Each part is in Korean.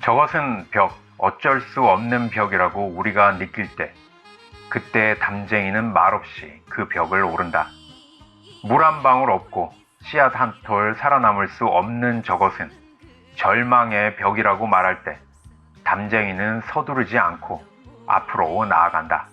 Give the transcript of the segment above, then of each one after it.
저것은 벽, 어쩔 수 없는 벽이라고 우리가 느낄 때, 그때 담쟁이는 말없이 그 벽을 오른다. 물 한 방울 없고 씨앗 한 톨 살아남을 수 없는 저것은 절망의 벽이라고 말할 때, 담쟁이는 서두르지 않고 앞으로 나아간다.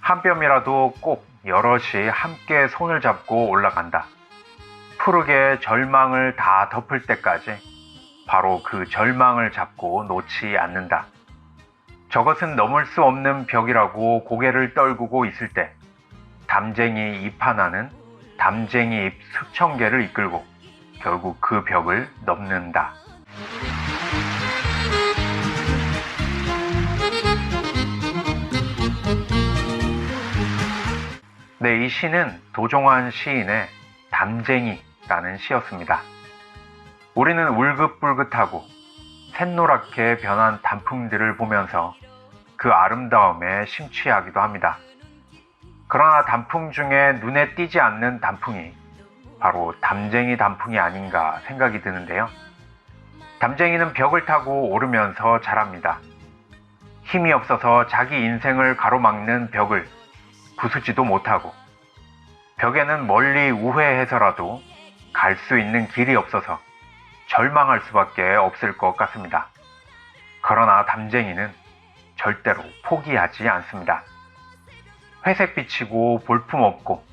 한 뼘이라도 꼭 여럿이 함께 손을 잡고 올라간다. 푸르게 절망을 다 덮을 때까지 바로 그 절망을 잡고 놓지 않는다. 저것은 넘을 수 없는 벽이라고 고개를 떨구고 있을 때, 담쟁이 잎 하나는 담쟁이 잎 수천 개를 이끌고 결국 그 벽을 넘는다. 네, 이 시는 도종환 시인의 담쟁이라는 시였습니다. 우리는 울긋불긋하고 샛노랗게 변한 단풍들을 보면서 그 아름다움에 심취하기도 합니다. 그러나 단풍 중에 눈에 띄지 않는 단풍이 바로 담쟁이 단풍이 아닌가 생각이 드는데요. 담쟁이는 벽을 타고 오르면서 자랍니다. 힘이 없어서 자기 인생을 가로막는 벽을 부수지도 못하고, 벽에는 멀리 우회해서라도 갈 수 있는 길이 없어서 절망할 수밖에 없을 것 같습니다. 그러나 담쟁이는 절대로 포기하지 않습니다. 회색빛이고 볼품없고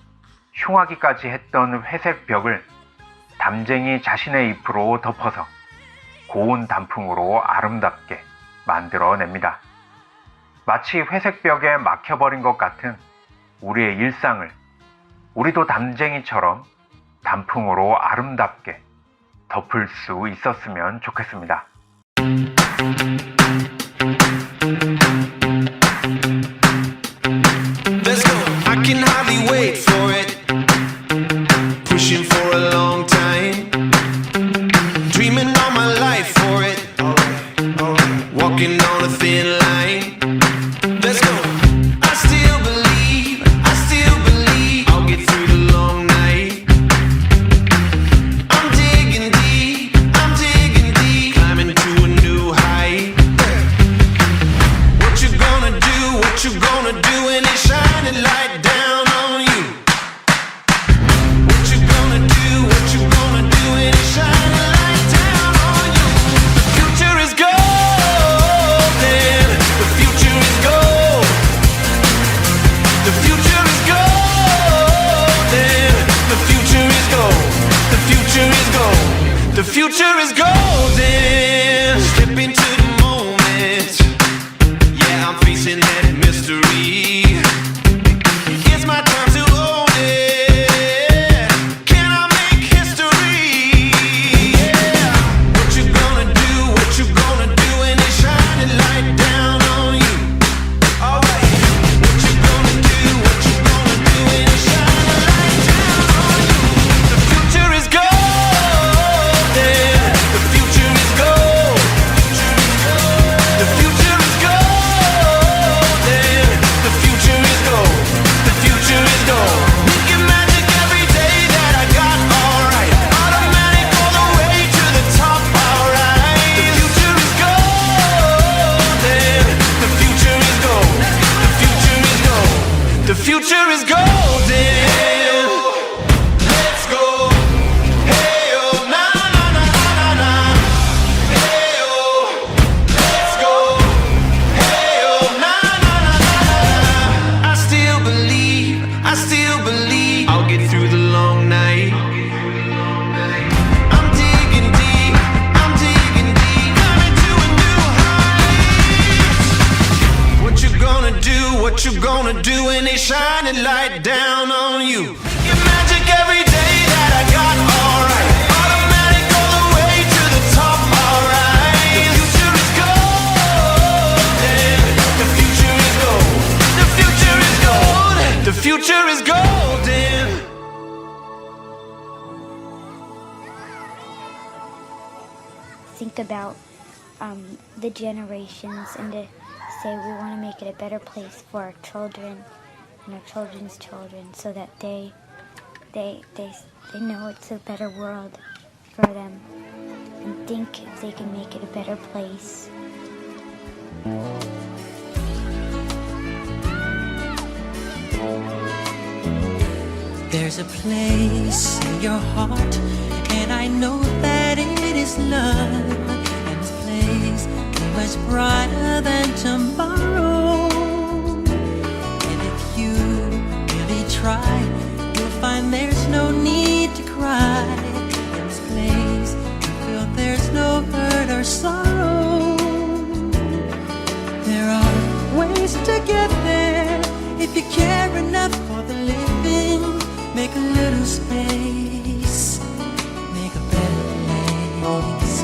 흉하기까지 했던 회색 벽을 담쟁이 자신의 잎으로 덮어서 고운 단풍으로 아름답게 만들어냅니다. 마치 회색 벽에 막혀버린 것 같은 우리의 일상을 우리도 담쟁이처럼 단풍으로 아름답게 덮을 수 있었으면 좋겠습니다. Let's go. I can hardly wait for it. Pushing for a long time. Dreaming all my life for it. Walking on a thin line. Let's go. I still believe I'll get through the long night. I'm digging deep, climbing to a new height. What you gonna do when it's shining light down on you? What you gonna do when it's shining light down on you? The future is golden, the future is gold. The future is golden, the future is gold. The future is gold. The future is golden. Step into the moment. Yeah, I'm facing that mystery. It's my time to own it. Can I make history? Yeah. What you gonna do when it's shining light down on you? Alright. What you gonna do when it's shining light down on you? The future is golden. The future is gold. The future is golden. The future is gold. The future is gold. Making magic every day that I got, alright. Automatic all the way to the top, alright. The future is golden. The future is gold. The future is gold. The future is golden. Let's go. Hey oh, na na na na na. Hey oh, let's go. Hey oh, na na na na na. I still believe I'll get through the long night. I'm digging deep, climbing to a new height. What you gonna do when they shining light down on you? Making magic every day that I got, alright. Automatic all the way to the top, alright. The future is golden. The future is gold. The future is gold. The future is golden. Think about the generations and to say we want to make it a better place for our children and our children's children so that they they know it's a better world for them and think if they can make it a better place. There's a place in your heart, and I know that it is love. And this place is much brighter than tomorrow. And if you really try, you'll find there's no need to cry. In this place, you feel there's no hurt or sorrow. There are ways to get there if you care enough for the living. Make a little space, make a better place.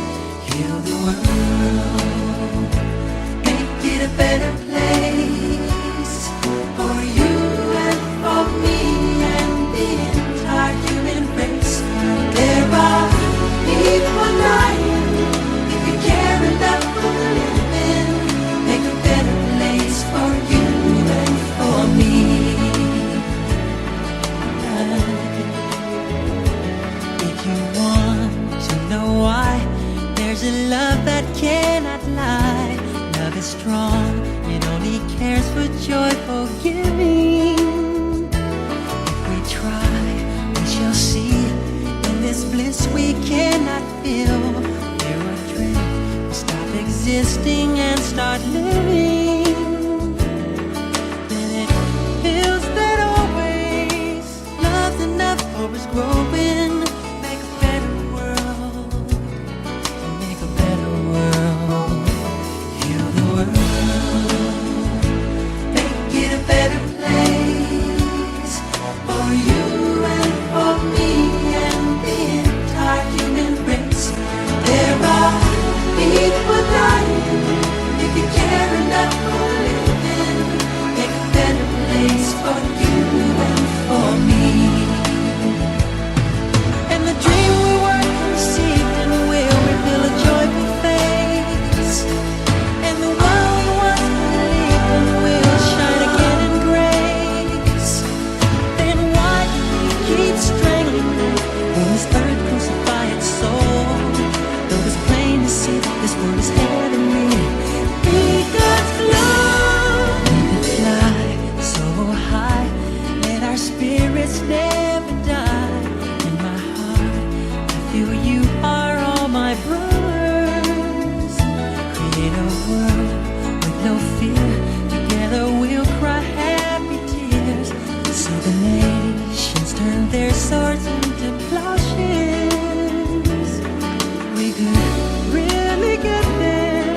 Heal the world, make it a better place for you and for me and the entire human race. There are people dying. If you care enough for the living, make a better place for you and for me. If you want to know why, there's a love that cannot lie. Love is strong, it only cares for joyful giving. If we try, we shall see. In this bliss we cannot feel. We're adrift, we stop existing and start living. Then it feels that always love's enough for us growing. Make a better world, make a better world. Heal the world, make it a better place for you and for me and the entire human race. There are people dying. If you care enough for living, make a better place for you and for me. And the dream we work conceived will reveal a joyful face. And the one we once believed in will shine again in grace. Then why do we keep strangling when this earth crucify its soul? Though it's plain to see that this world is heavenly, be God's love. We could fly so high, let our spirits never die. In my heart, I feel you are all my brothers. Create a world with no fear. Together we'll cry happy tears. So the nations turn their swords into plowshares. We could really get there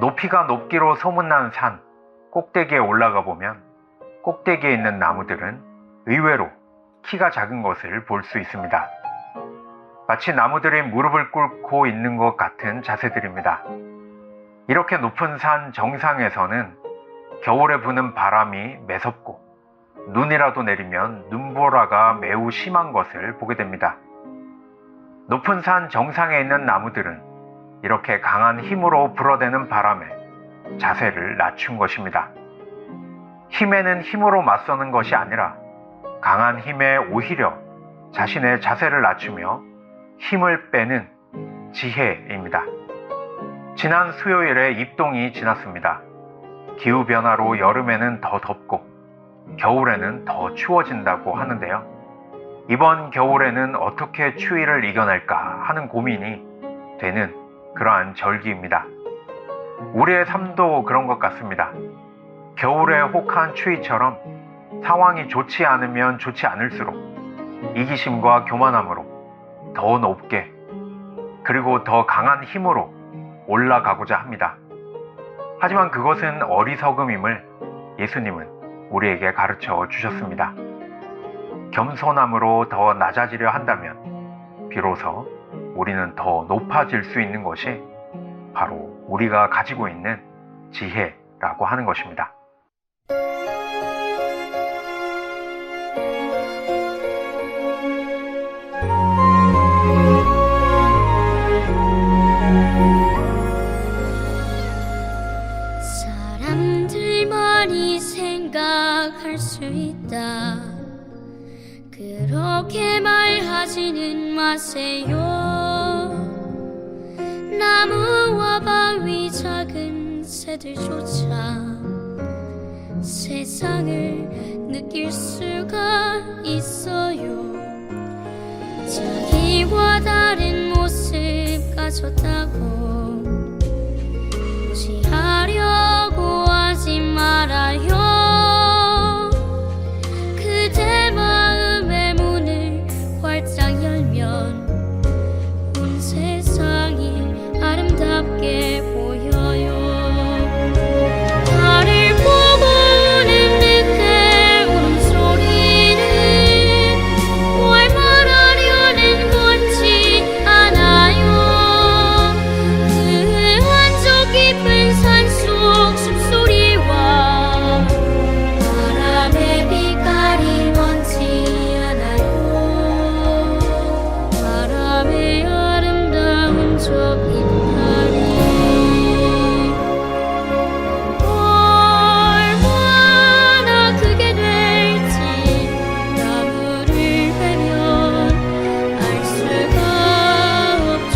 높이가 높기로 소문난 산 꼭대기에 올라가 보면 꼭대기에 있는 나무들은 의외로 키가 작은 것을 볼 수 있습니다. 마치 나무들이 무릎을 꿇고 있는 것 같은 자세들입니다. 이렇게 높은 산 정상에서는 겨울에 부는 바람이 매섭고 눈이라도 내리면 눈보라가 매우 심한 것을 보게 됩니다. 높은 산 정상에 있는 나무들은 이렇게 강한 힘으로 불어대는 바람에 자세를 낮춘 것입니다. 힘에는 힘으로 맞서는 것이 아니라 강한 힘에 오히려 자신의 자세를 낮추며 힘을 빼는 지혜입니다. 지난 수요일에 입동이 지났습니다. 기후변화로 여름에는 더 덥고 겨울에는 더 추워진다고 하는데요. 이번 겨울에는 어떻게 추위를 이겨낼까 하는 고민이 되는 그러한 절기입니다. 우리의 삶도 그런 것 같습니다. 겨울의 혹한 추위처럼 상황이 좋지 않으면 좋지 않을수록 이기심과 교만함으로 더 높게 그리고 더 강한 힘으로 올라가고자 합니다. 하지만 그것은 어리석음임을 예수님은 우리에게 가르쳐 주셨습니다. 겸손함으로 더 낮아지려 한다면 비로소 우리는 더 높아질 수 있는 것이 바로 우리가 가지고 있는 지혜라고 하는 것입니다. 사람들만이 생각할 수 있다. 그렇게 말하지는 마세요. 나무와 바위 작은 새들조차 세상을 느낄 수가 있어요. 자기와 다른 모습 가졌다고 무시하려고 하지 말아요. 그대 마음의 문을 활짝 열면 온 세상이 아름답게 보여요. 달을 보고 우는 늑대 울음소리는 뭘 말하려는 건지 아나요. 그 한쪽 깊은 산속 숨소리와 바람의 빛깔이 뭔지 아나요. 바람의 아름다운 저 빛깔이 얼마나 크게 될지 나무를 베면 알 수가 없죠.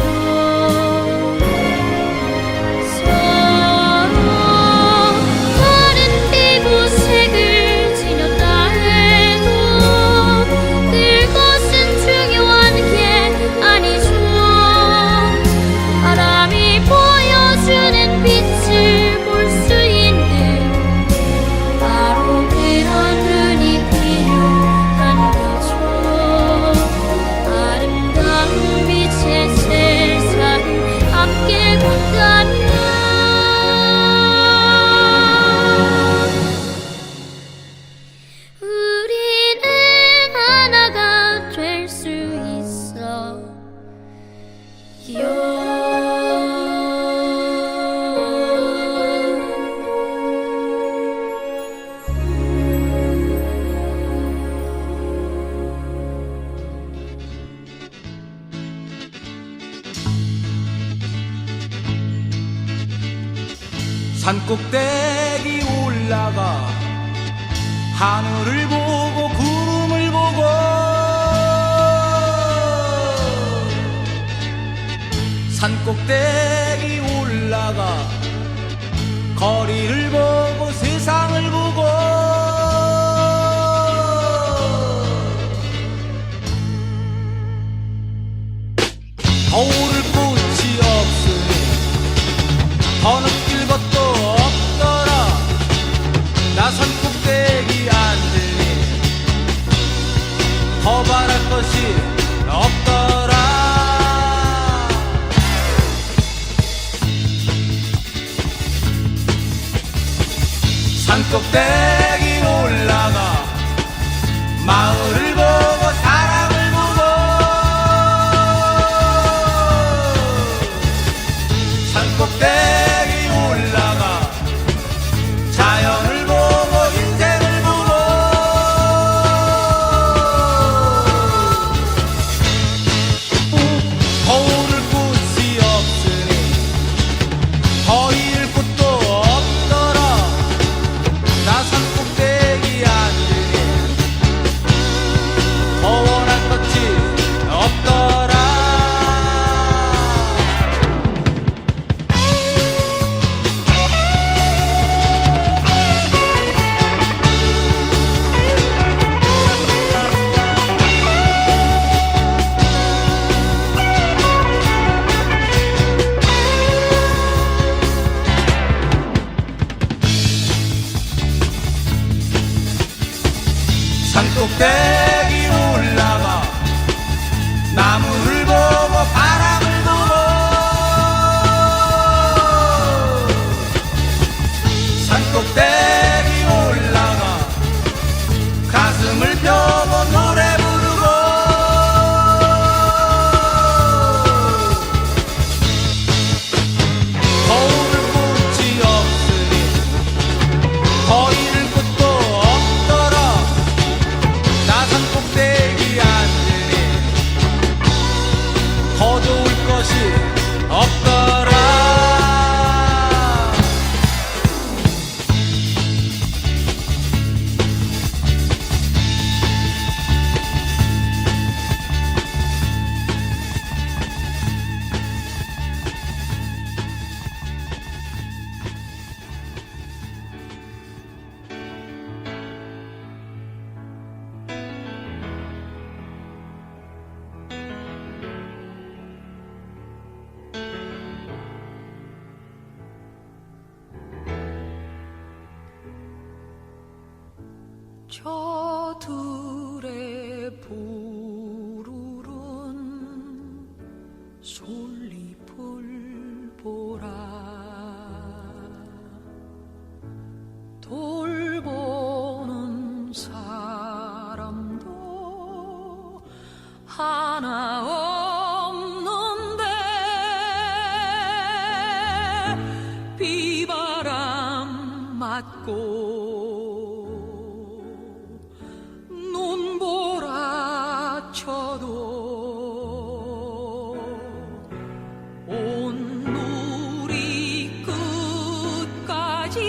서로 다른 피부색을 지녔다 해도 그것은 중요한 게 아니죠. 바람이 보여주는 빛을 볼 수 있는 바로 그런 눈이 필요한 거죠. 아름다운 빛의 세상을 함께 걷다면 우리는 하나가 될 수 있어. 산꼭대기 올라가 하늘을 보고 구름을 보고 산꼭대기 올라가 거리를 보고 세상을 보고 더 오를 꽃이 없으니 더 느낄 것도 없더라. 나 산꼭대기 앉으니 더 바랄 것이 없더라. 꼭대기 올라가 마을을 보고 사람을 보고 산 꼭대기 올라가 자연을 보고 인생을 보고 거울을 곳이 없으니 더 잃을 곳도 없더라 나 산 꼭대기 앉으니 더 원할 것이 없더라 산 꼭대기 올라가 나무를 보고 바람을 보고 산 꼭대기 올라가 가슴을 펴고 노래 부르고 거울을 꽃이 없으니 더 잃을 것도 없더라 나 산 꼭대기 앉으니 더 좋을 것이 없더라 저 둘의 부르는 솔잎을 보라 돌보는 사람도 하나 없는데 비바람 맞고 눈보라 쳐도 온 누리 끝까지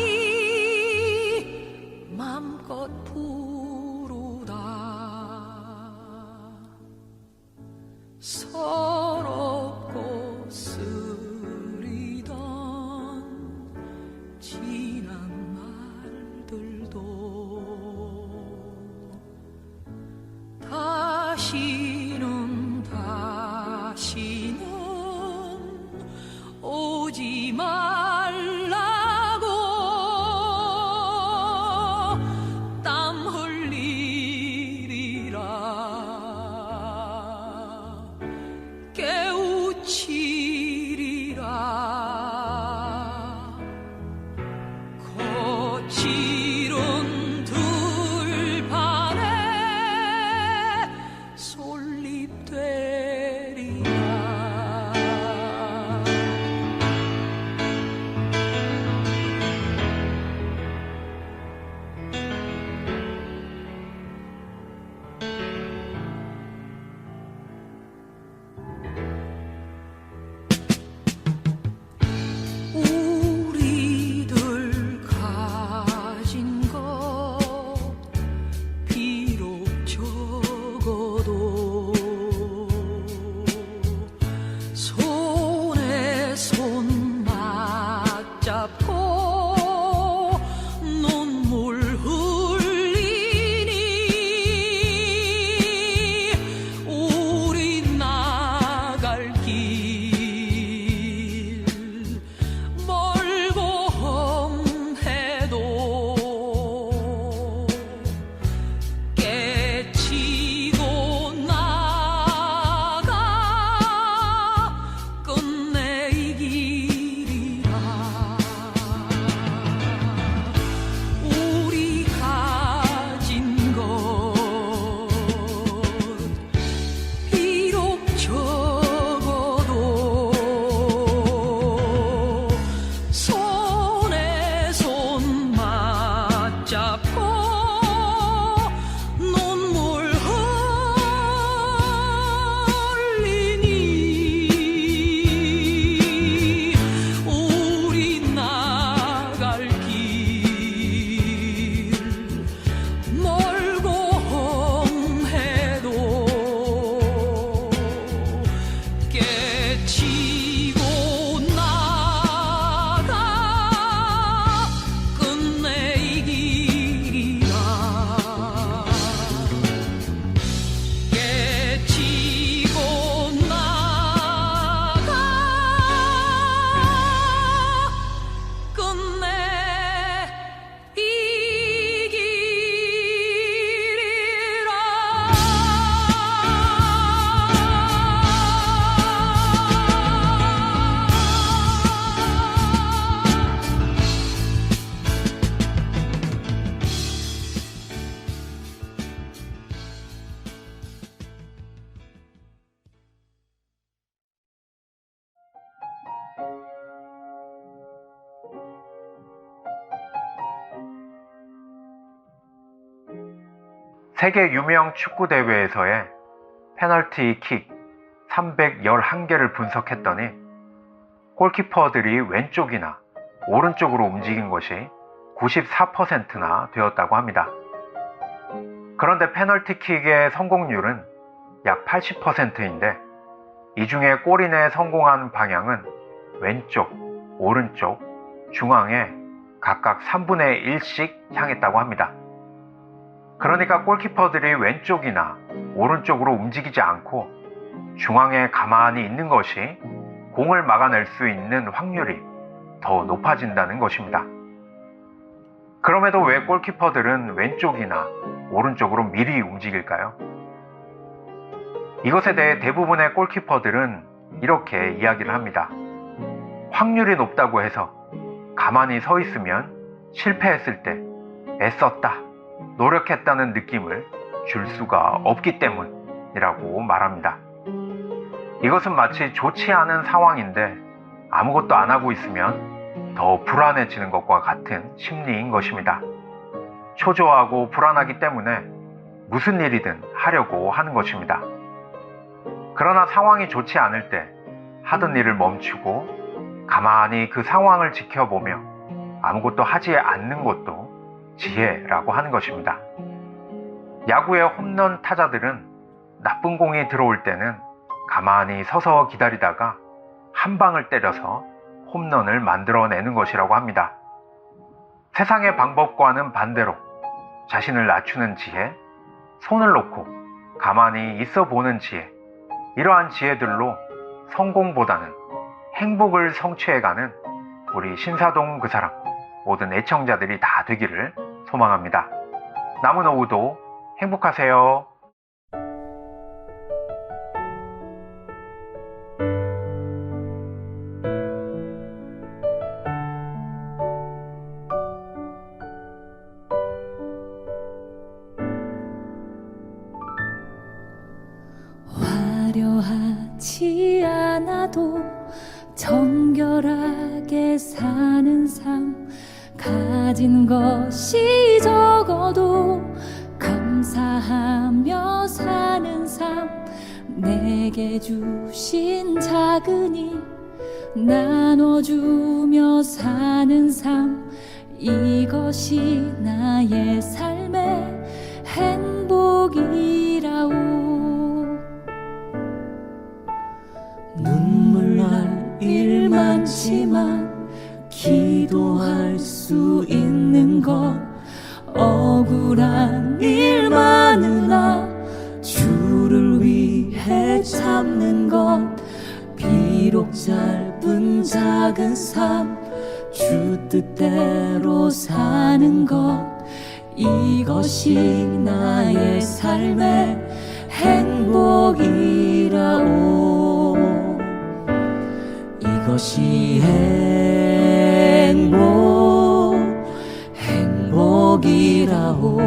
맘껏 부르다 서럽고 쓰리던 지난 말들도 다시는 오지 말라고 땀 흘리리라 깨우치리라 거칠은 들판에 솔잎되리라 우리들 가진 것 비록 적어도 손에 손 맞잡고 눈물 흘리니 우리 나갈 길 멀고 험해도 깨치고 나가 끝내 이기리라 우리 지고 나가 끝내 이 길이라 깨치고 나가 끝내 이 세계 유명 축구 대회에서의 페널티 킥 311개를 분석했더니 골키퍼들이 왼쪽이나 오른쪽으로 움직인 것이 94%나 되었다고 합니다. 그런데 페널티 킥의 성공률은 약 80%인데 이 중에 골이 내 성공한 방향은 왼쪽, 오른쪽, 중앙에 각각 3분의 1씩 향했다고 합니다. 그러니까 골키퍼들이 왼쪽이나 오른쪽으로 움직이지 않고 중앙에 가만히 있는 것이 공을 막아낼 수 있는 확률이 더 높아진다는 것입니다. 그럼에도 왜 골키퍼들은 왼쪽이나 오른쪽으로 미리 움직일까요? 이것에 대해 대부분의 골키퍼들은 이렇게 이야기를 합니다. 확률이 높다고 해서 가만히 서 있으면 실패했을 때 애썼다, 노력했다는 느낌을 줄 수가 없기 때문이라고 말합니다. 이것은 마치 좋지 않은 상황인데 아무것도 안 하고 있으면 더 불안해지는 것과 같은 심리인 것입니다. 초조하고 불안하기 때문에 무슨 일이든 하려고 하는 것입니다. 그러나 상황이 좋지 않을 때 하던 일을 멈추고 가만히 그 상황을 지켜보며 아무것도 하지 않는 것도 지혜라고 하는 것입니다. 야구의 홈런 타자들은 나쁜 공이 들어올 때는 가만히 서서 기다리다가 한 방을 때려서 홈런을 만들어내는 것이라고 합니다. 세상의 방법과는 반대로 자신을 낮추는 지혜, 손을 놓고 가만히 있어 보는 지혜, 이러한 지혜들로 성공보다는 행복을 성취해가는 우리 신사동 그 사람 모든 애청자들이 다 되기를 소망합니다. 남은 오후도 행복하세요. 화려하지 않아도 정결하게 사는 삶, 가진 것이 적어도 감사하며 사는 삶, 내게 주신 작은 일 나눠주며 사는 삶, 이것이 나의 삶의 행복이라오. 눈물 날 일 많지만 기도할 수 있는 것, 억울한 일 많으나 주를 위해 참는 것, 비록 짧은 작은 삶 주 뜻대로 사는 것, 이것이 나의 삶의 행복이라오. 이것이 행복이라오.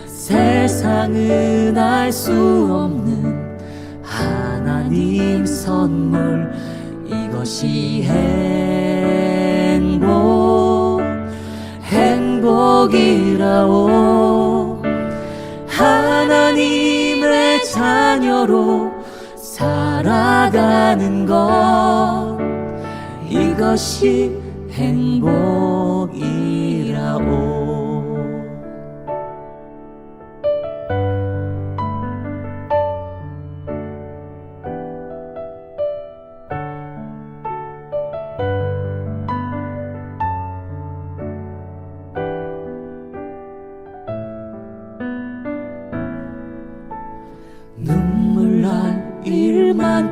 세상은 알 수 없는 하나님 선물, 이것이 행복이라오. 하나님의 자녀로 살아가는 것, 이것이 행복이라오.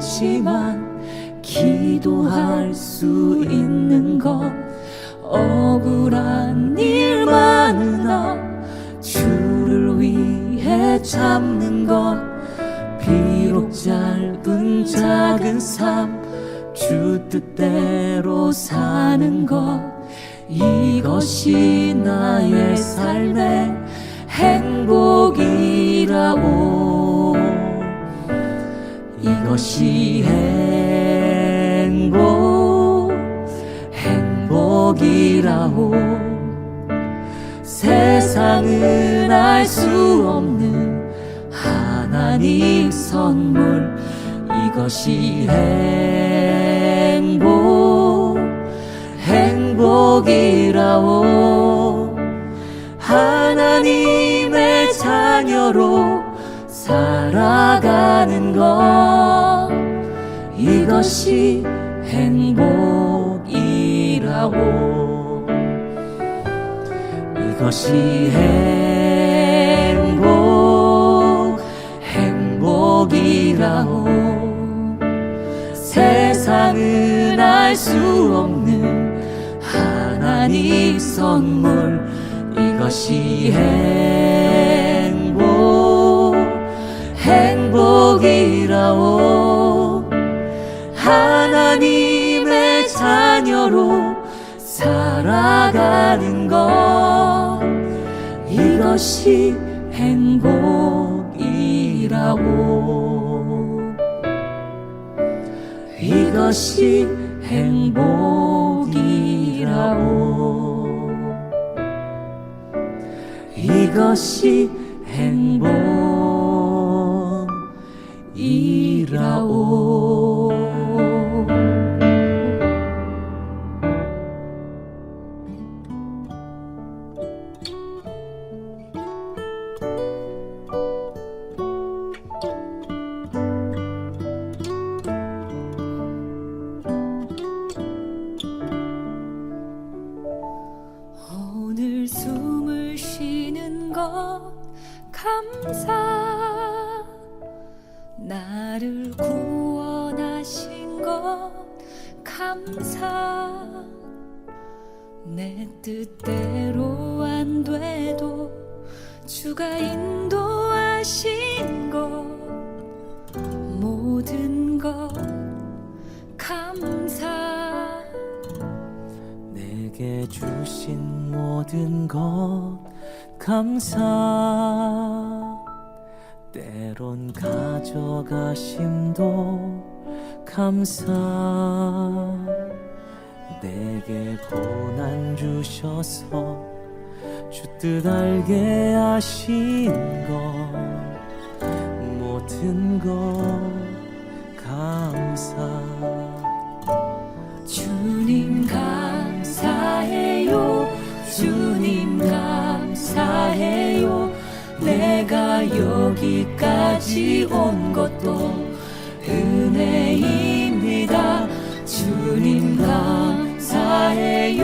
않지만 기도할 수 있는 것 억울한 일 많으나 주를 위해 참는 것 비록 짧은 작은 삶 주 뜻대로 사는 것 이것이 나의 삶의 행복이라오 이것이 행복이라오 세상은 알 수 없는 하나님 선물 이것이 행복이라오 하나님의 자녀로 살아가는 것 이것이 행복이라오 이것이 행복이라오 세상은 알 수 없는 하나님 선물 이것이 행복이라오 하나님의 자녀로 살아가는 것 이것이 행복이라오 이것이 행복이라오 이것이 행복이라오 오늘 숨을 쉬는 것 감사 나를 구원하신 것 감사 내 뜻대로 안 돼도 주가 인도하신 것 모든 것 감사 내게 주신 모든 것 감사 때론 가져가심도 감사 내게 고난 주셔서 주 뜻 알게 하신 것 모든 것 감사 주님 감사해요 주님 감사해요 내가 여기까지 온 것도 은혜입니다 주님 감사해요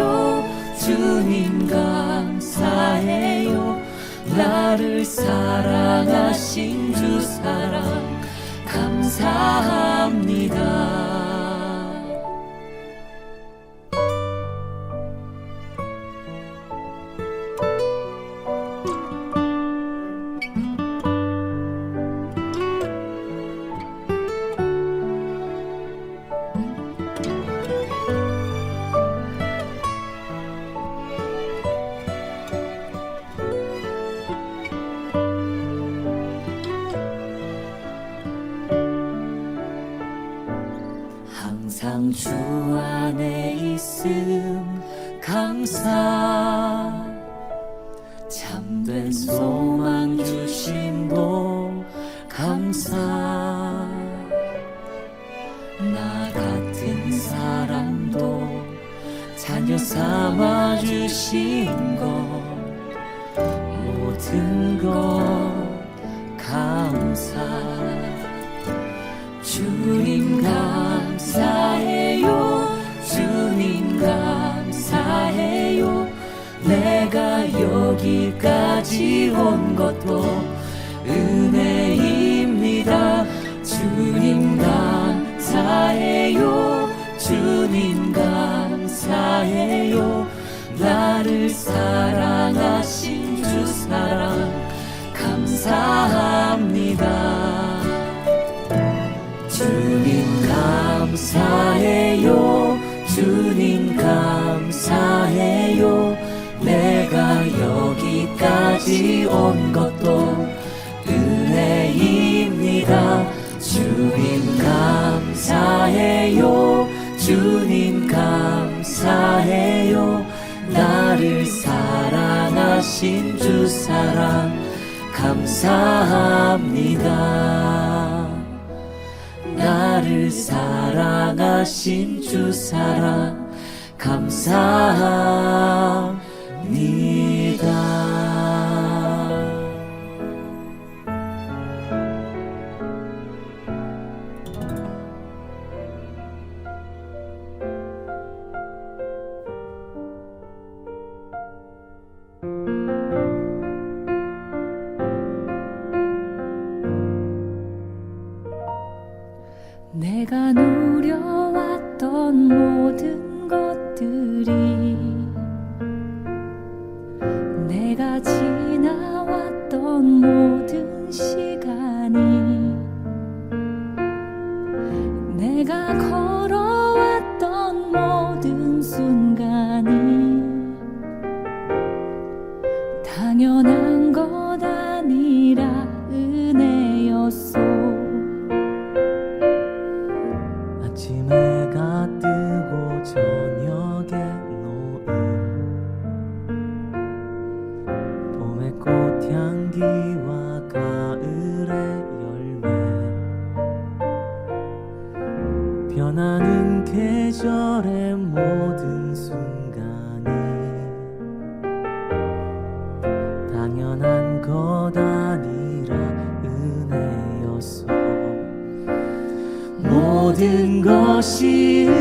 주님 감사해요 나를 사랑하신 주 사랑 감사합니다 항상 주 안에 있음 감사 참된 소망 주심도 감사 나 같은 사람도 자녀 삼아 주신 것 모든 것 감사 주님 감사해요 주님 감사해요 내가 여기까지 온 것도 은혜입니다 주님 감사해요 감사해요 주님 감사해요 나를 사랑하신 주 사랑 감사합니다 주님 감사해요 주님 감사해요 내가 여기까지 온 것도 은혜입니다 주님 감사해요 주님 감사해요 나를 사랑하신 주 사랑 감사합니다 나를 사랑하신 주 사랑 감사합니다 내가 누려왔던 모든 것들이 내가 지나왔던 모든 시간이 내가 걸어왔던 모든 순간이 당연한 것 아니라 은혜였소 아침 해가 뜨고 저녁에 노을 봄의 꽃향기와 가을의 열매 변하는 계절의 모든 순간이 당연한 것 아니라 은혜였소 모든 것이 은혜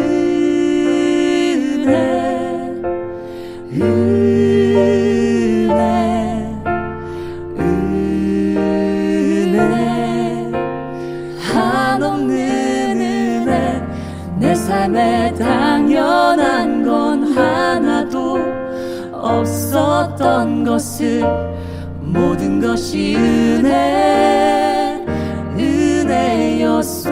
은혜 한없는 은혜 내 삶에 당연한 건 하나도 없었던 것을 모든 것이 은혜였소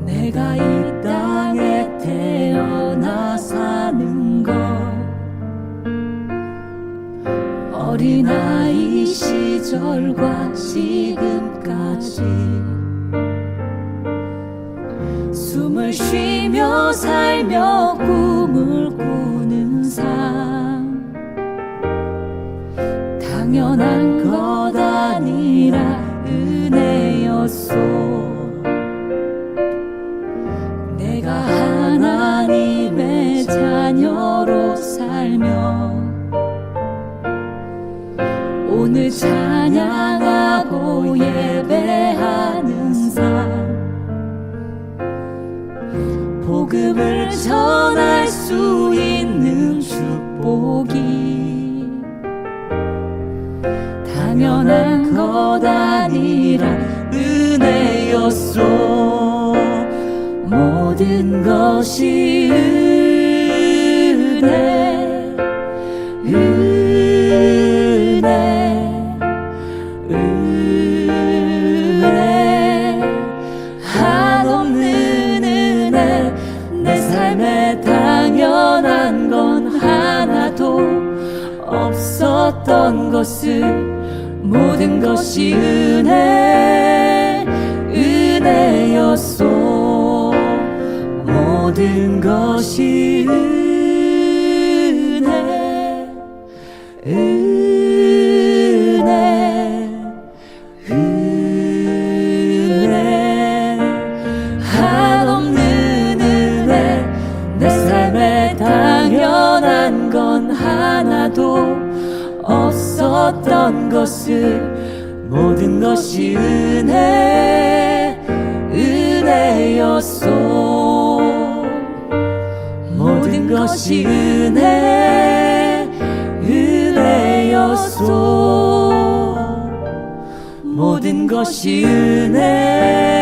내가 이 땅에 태어나 사는 것 어린아이 시절과 지금까지 숨을 쉬며 살며 꿈을 꾸는 삶 당연한 것 아니라 은혜였소 내가 하나님의 자녀로 살며 오늘 찬양하고 예배하는 삶 복음을 전할 수 있는 축복이 당연한 것 아니라 은혜였소 모든 것이 은혜 한없는 은혜 내 삶에 당연한 건 하나도 없었던 것을 모든 것이 은혜였소 모든 것이 은혜 한없는 은혜 내 삶에 당연한 건 하나도 없었던 것을 모든 것이 은혜였소 은혜였소. 모든 것이 은혜였소. 모든 것이 은혜